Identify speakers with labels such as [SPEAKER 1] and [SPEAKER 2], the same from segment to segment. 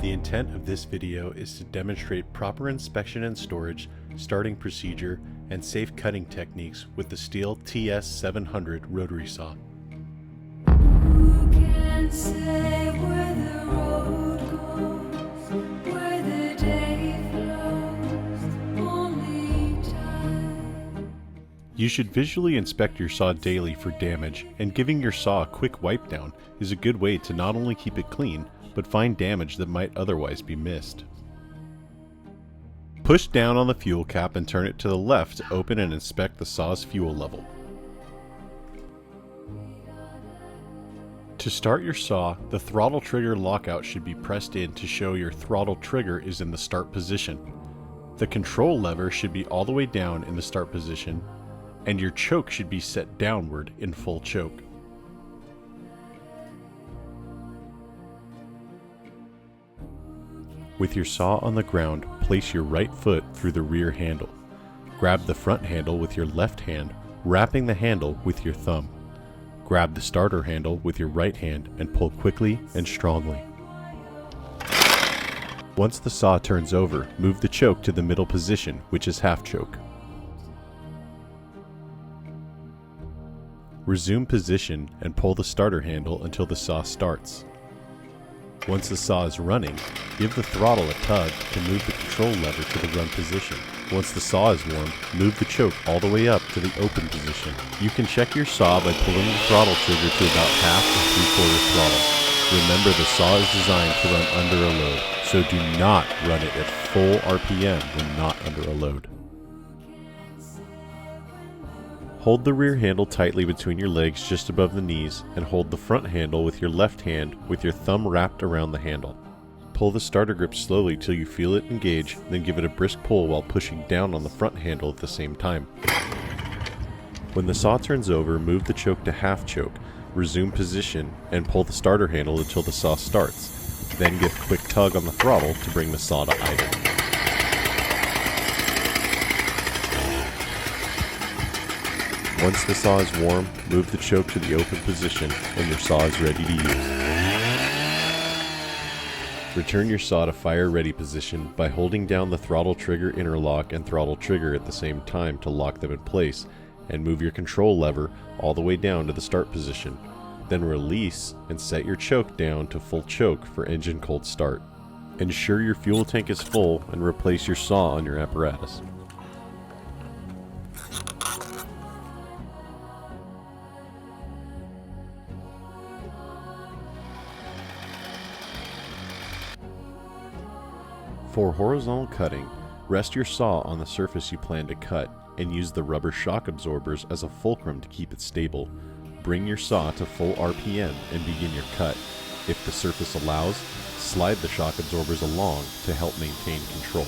[SPEAKER 1] The intent of this video is to demonstrate proper inspection and storage, starting procedure, and safe cutting techniques with the Stihl TS700 rotary saw.
[SPEAKER 2] Who can say where the road goes, where the day flows, only time.
[SPEAKER 1] You should visually inspect your saw daily for damage, and giving your saw a quick wipe down is a good way to not only keep it clean, but find damage that might otherwise be missed. Push down on the fuel cap and turn it to the left to open and inspect the saw's fuel level. To start your saw, the throttle trigger lockout should be pressed in to show your throttle trigger is in the start position. The control lever should be all the way down in the start position, and your choke should be set downward in full choke. With your saw on the ground, place your right foot through the rear handle. Grab the front handle with your left hand, wrapping the handle with your thumb. Grab the starter handle with your right hand and pull quickly and strongly. Once the saw turns over, move the choke to the middle position, which is half choke. Resume position and pull the starter handle until the saw starts. Once the saw is running, give the throttle a tug to move the control lever to the run position. Once the saw is warm, move the choke all the way up to the open position. You can check your saw by pulling the throttle trigger to about half or 3/4 throttle. Remember, the saw is designed to run under a load, so do not run it at full RPM when not under a load. Hold the rear handle tightly between your legs just above the knees, and hold the front handle with your left hand with your thumb wrapped around the handle. Pull the starter grip slowly till you feel it engage, then give it a brisk pull while pushing down on the front handle at the same time. When the saw turns over, move the choke to half choke, resume position, and pull the starter handle until the saw starts. Then give a quick tug on the throttle to bring the saw to idle. Once the saw is warm, move the choke to the open position and your saw is ready to use. Return your saw to fire ready position by holding down the throttle trigger interlock and throttle trigger at the same time to lock them in place, and move your control lever all the way down to the start position. Then release and set your choke down to full choke for engine cold start. Ensure your fuel tank is full and replace your saw on your apparatus. For horizontal cutting, rest your saw on the surface you plan to cut and use the rubber shock absorbers as a fulcrum to keep it stable. Bring your saw to full RPM and begin your cut. If the surface allows, slide the shock absorbers along to help maintain control.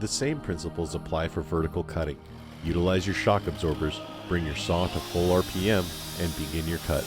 [SPEAKER 1] The same principles apply for vertical cutting. Utilize your shock absorbers, bring your saw to full RPM, and begin your cut.